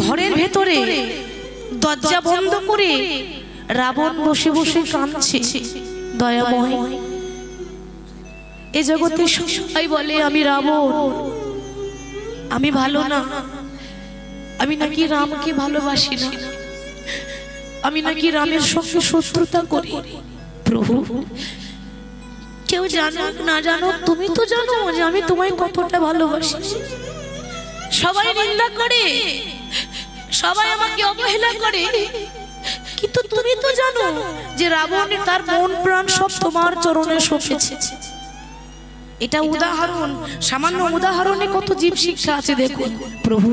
ঘরের ভেতরে দরজা বন্ধ করে রাবণ বসে বসে কাঁদছে। দয়াময়, এ জগতে সবাই বলে আমি রাবণ, আমি ভালো না, আমি নাকি রামকে ভালোবাসি না, আমি নাকি রামের সঙ্গে শত্রুতা করি। প্রভু, কেউ জানো না জানো, তুমি তো জানো যে আমি তোমায় কতটা ভালোবাসি। সবাই নিন্দা করে, সবাই আমাকে অবহেলা করে, কিন্তু তুমি তো জানো যে রাবণ তার মন প্রাণ সব তোমার চরণে সঁপেছে। এটা উদাহরণ, সামান্য উদাহরণে কত জীব শিক্ষা আছে দেখুন। প্রভু,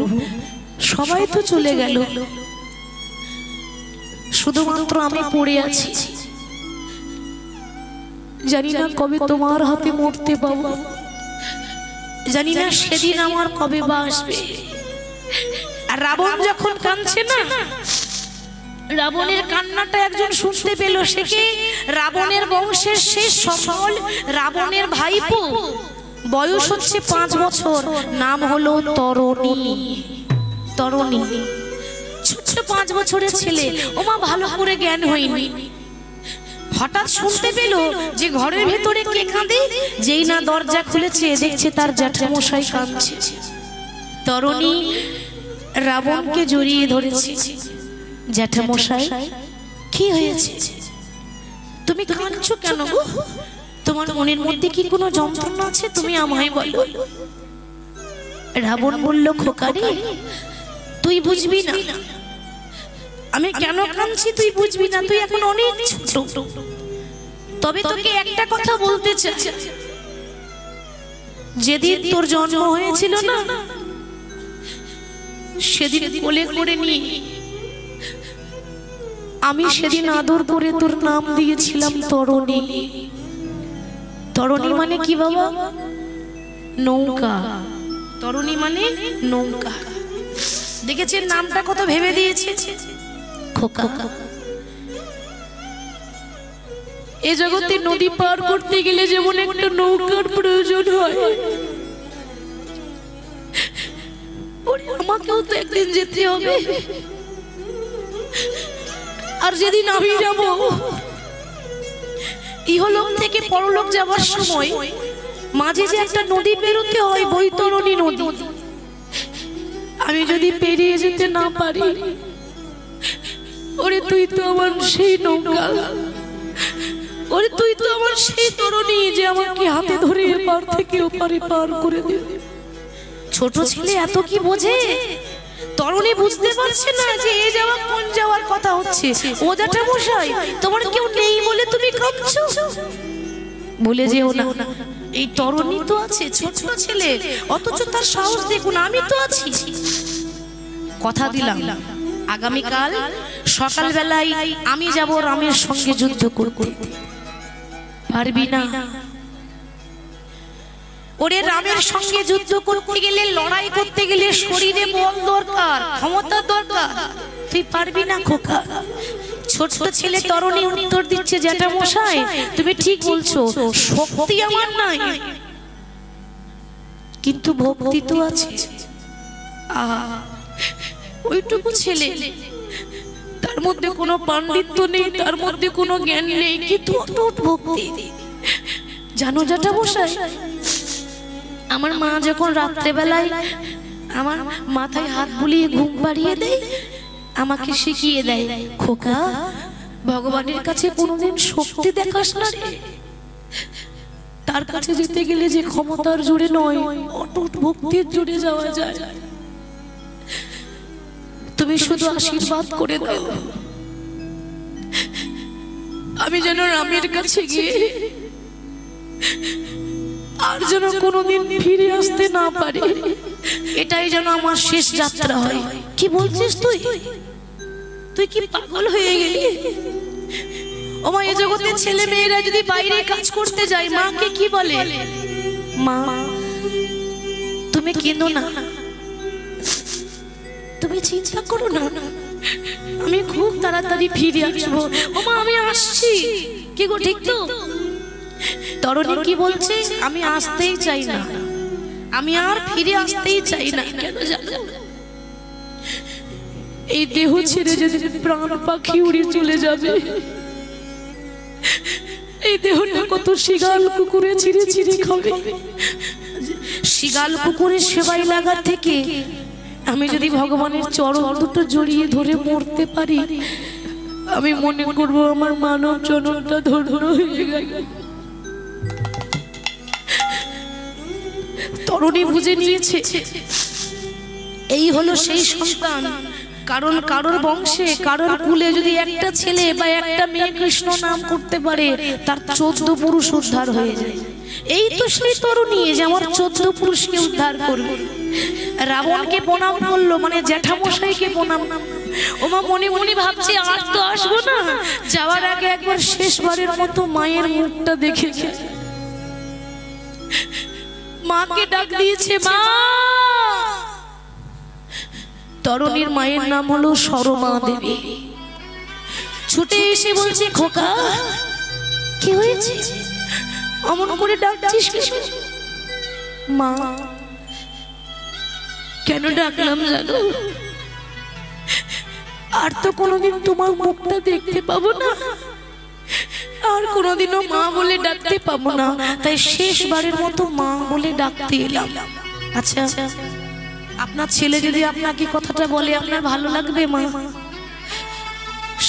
সবাই তো চলে গেল, শুধুমাত্র আমি পড়ে আছি। জানি না কবে তোমার হাতে মরতে পাবো, জানি না সেদিন আমার কবে বা আসবে। আর রাবণ যখন কাঁদছে না, রাবণের কান্নাটা একজন শুনতে পেল। সে কে? রাবণের বংশের শেষ সফল রাবণের ভাইপো, বয়স হচ্ছে 5 বছর, নাম হলো তরণী। তরণী ছোট্ট 5 বছরের ছেলে, ওমা ভালো করে জ্ঞান হয়নি। হঠাৎ শুনতে পেল যে ঘরের ভেতরে কে কাঁদে। যেই না দরজা খুলেছে, দেখছে তার জ্যাঠামশাই কাঁদছে। তরণী রাবণকে জড়িয়ে ধরেছে। জ্যাঠামশাই, কি হয়েছে? তুমি কাঁদছো কেন? তোমার মনের মধ্যে কি কোনো যন্ত্রণা আছে? তুমি আমায় বলো। রাবণ বলল, খোকারে তুই বুঝবি না, আমি কেন কাঁদছি তুই বুঝবি না, তুই এখন অনেক ছোট। তবে তোকে একটা কথা বলতে চাই, যেদিন তোর জন্ম হয়েছিল না, সেদিন কোলে করে নিয়ে আমি সেদিন আদর করে তোর নাম দিয়েছিলাম তরণী। তরণী মানে কি বাবা? নৌকা। তরণী মানে নৌকা। দেখেছেন নামটা কত ভেবে দিয়েছে খোকা। এ জগতে নদী পার করতে গেলে যেমন একটা নৌকার প্রয়োজন হয়, আমাকেও তো একদিন যেতে হবে। আর যেদিন আমি যাব ইহলোক থেকে পরলোক যাওয়ার সময় মাঝে যে একটা নদী পেরোতে হয়, বৈতরণী নদী, আমি যদি পেরিয়ে যেতে না পারি, ওরে তুই তো আমার সেই নৌকা, ওরে তুই তো আমার সেই তরণী যে আমাকে হাতে ধরে এপার থেকে ওপারে পার করে দেবে। ছোট ছেলে এত কি বোঝে? তরণী বুঝতে পারছে না যে এ যাওয়া কোন যাওয়ার কথা হচ্ছে। ওজাটা মশাই, তোমার কেউ নেই বলে তুমি কাঁদছো, বলে যেও না। এই তরণী তো আছে, ছোট ছেলে, অথচ তার সাহস দেখুন, আমি তো আছি। কথা দিলাম আগামীকাল সকালবেলায় আমি যাব রামের সঙ্গে যুদ্ধ করতে। পারবি না? ওরে রামের সঙ্গে যুদ্ধ করতে গেলে, লড়াই করতে গেলে শরীরে বল দরকার, ক্ষমতা দরকার। তুই পারবি না খোকা। ছোট ছেলে তরণী উত্তর দিচ্ছে, জ্যাঠা মশাই তুমি ঠিক বলছো, শক্তি আমার নাই, কিন্তু ভক্তি তো আছে। ওইটুকু ছেলে, তার মধ্যে কোনো পাণ্ডিত্য নেই, তার মধ্যে কোনো জ্ঞান নেই, কিন্তু অটুট ভক্তি। জানো জ্যাঠা মশাই, আমার মা যখন রাত্রেবেলায় আমার মাথায় হাত বুলিয়ে ঘুম পাড়িয়ে দেয়, আমাকে শিখিয়ে দেয়, খোকা ভগবানের কাছে কোনোদিন শক্তি দেখাস না রে, তার কাছে যেতে গেলে যে ক্ষমতার জোরে নয়, অটুট ভক্তির জোরে যাওয়া যায়। তুমি শুধু আশীর্বাদ করে দাও, আমি যেন রামের কাছে গিয়ে আর যেন কোনোদিন ফিরে আসতে না পারে, এটাই যেন আমার শেষ যাত্রা হয়। কি বলছিস তুই? তুই কি পাগল হয়ে গেলি? ও মা, এই জগতে ছেলে মেয়েরা যদি বাইরে কাজ করতে যায়, মাকে কি বলে? মা তুমি কেঁদো না, তুমি চিন্তা করো না, আমি খুব তাড়াতাড়ি ফিরে আসবো। ও মা আমি আসছি। কি গো, ঠিক তো? তরণী কি বলছে? আমি আসতেই চাই না, আমি আর ফিরে আসতেই চাই না। কেন জানো? এই দেহ ছেড়ে যদি প্রাণ পাখি উড়ে চলে যাবে, এই দেহটা কত শিগাল কুকুরে ছিঁড়ে ছিঁড়ে খাবে। শিগাল কুকুরের সেবাই লাগার থেকে আমি যদি ভগবানের চরণ দুটো জড়িয়ে ধরে মরতে পারি, আমি মনে করবো আমার মানব জনমটা ধন্য হয়ে গেল। তরণী বুঝে নিয়েছে, এই হলো সেই সন্তান। কারণ কারোর বংশে, কারোর কুলে যদি একটা ছেলে বা একটা মেয়ে কৃষ্ণ নাম করতে পারে, তার 14 পুরুষ উদ্ধার হয়ে যায়। এই তো সেই তরুণী যে আমার 14 পুরুষকে উদ্ধার করবে। রাবণকে প্রণাম করলো, মানে জ্যাঠামশাইকে প্রণাম। ওমা মনে মনে ভাবছে, আর তো আসবো না, যাওয়ার আগে একবার শেষবারের মতো মায়ের মুখটা দেখে যায়। মাকে ডাক দিয়েছে, মা। তরণীর মায়ের নাম হলো সরমা দেবী। ছুটে এসে বলছে, খোকা কি হয়েছে, অমন করে ডাকছিস কেন? মা কেন ডাকলাম জানো? আর তো কোনোদিন তোমার মুখটা দেখতে পাবো না, আর কোনোদিনও মা বলে ডাকতে পাবো না, তাই শেষবারের মতো মা বলে ডাকতে এলাম। আচ্ছা আপনার ছেলে যদি আপনাকে কথাটা বলে, আপনার ভালো লাগবে মা?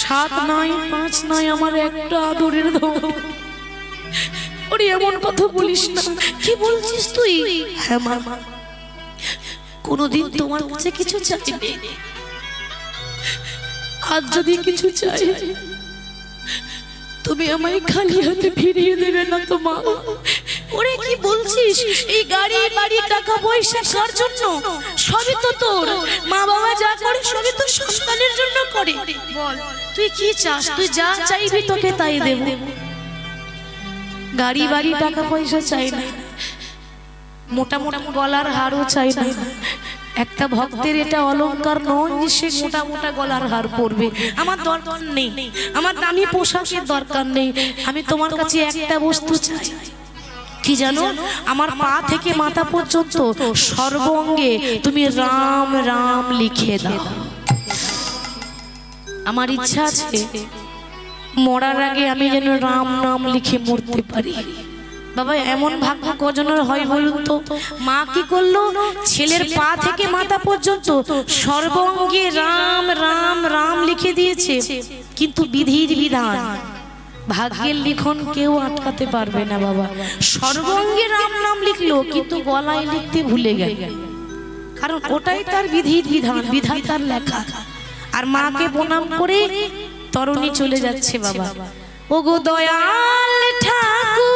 7 নয় 5 নয়, আমার একটা আদরের ধন। ওরে এমন কথা বলিস না। কি বলছিস তুই? হ্যাঁ মা, কোনোদিন তোমার কাছে কিছু চাইবে, আর যদি কিছু চাই তুমি আমায় খালি হাতে ফিরিয়ে দেবে না তো মা। ওরে কি বলছিস? এই গাড়ি বাড়ি টাকা পয়সা কার জন্য? সবই তো তোর। মা বাবা যা করে সবই তো সন্তানের জন্য করে। বল তুই কি চাস? তুই যা চাইবি তোকে তাই দেব। গাড়ি বাড়ি টাকা পয়সা চাই না, মোটা মোটা গলার হারও চাই না। একটা ভক্তের এটা অলংকার নয় যে সে মোটা মোটা গলার হার পরবে। আমার দরকার নেই, আমার দামি পোশাকের দরকার নেই। আমি তোমার কাছে একটা বস্তু চাই, কি জানো? আমার পা থেকে মাথা পর্যন্ত সর্ব অঙ্গে তুমি রাম রাম লিখে দাও। আমার ইচ্ছা আছে মরার আগে আমি যেন রাম নাম লিখে মরতে পারি। বাবা এমন ভাগ্য কজনের হয় বলুন তো? মা কি করলো? ছেলের পা থেকে মাথা পর্যন্ত সর্বাঙ্গে রাম রাম রাম লিখে দিয়েছে, কিন্তু বিধির বিধান, ভাগ্যের লিখন কেউ আটকাতে পারবে না বাবা। সর্বাঙ্গে রাম নাম লিখলো কিন্তু গলায় লিখতে ভুলে গেল, কারণ ওটাই তার বিধির বিধান, বিধাতার লেখা। আর মাকে প্রণাম করে তরুণী চলে যাচ্ছে বাবা। ওগো দয়াল ঠাকুর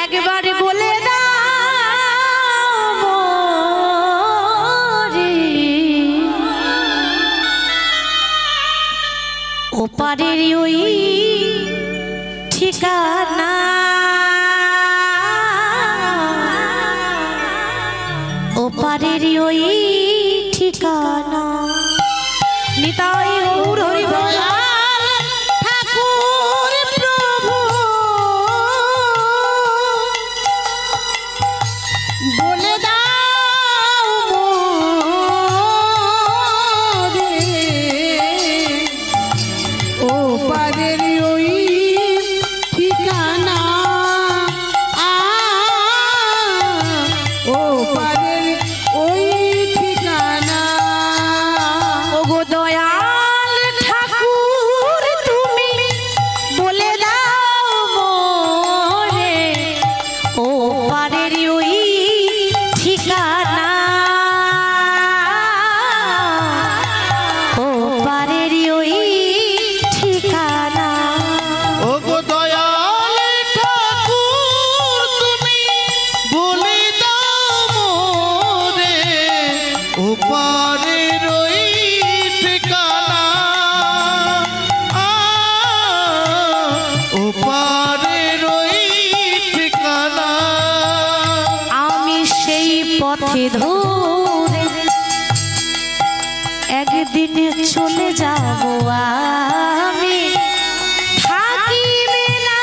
একবার বলে দাও মোরে, ওপারের ওই ঠিকানা, ওপারের ওই ঠিকানা। নিতাই গৌর হরি বল। ঠাকুর প্রভু বলে দাও মোরে, ও পারের ওই ঠিকানা, ও পারের ওই ঠিকানা। ওগো দয়াল ঠাকুর তুমি বলে দাও মোরে, ও পারের ওই ঠিকানা, ও পারের ওই ঠিকানা। ওগো দয়াল ঠাকুর তুমি বলে দাও মোরে, ওপারের ওই ঠিকানা, ওপারের ওই ঠিকানা। আমি সেই পথে ধরে একদিনে চলে যাব, আমি থাকিবে না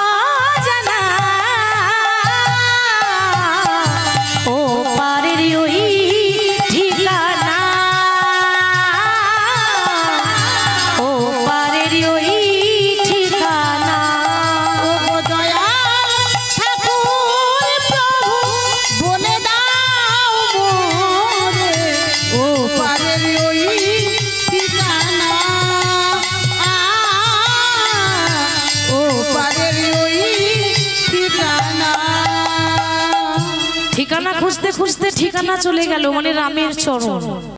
অজানা, ও পারের ওই ঠিকানা, ও পারের ওই ঠিকানা। ওগো দয়াল ঠাকুর প্রভু বলে দাও মোরে, ও পারের ওই ঠিকানা, ও পারের ওই ঠিকানা। ঠিকানা খুঁজতে খুঁজতে ঠিকানা চলে গেল, মানে রামের চরণ।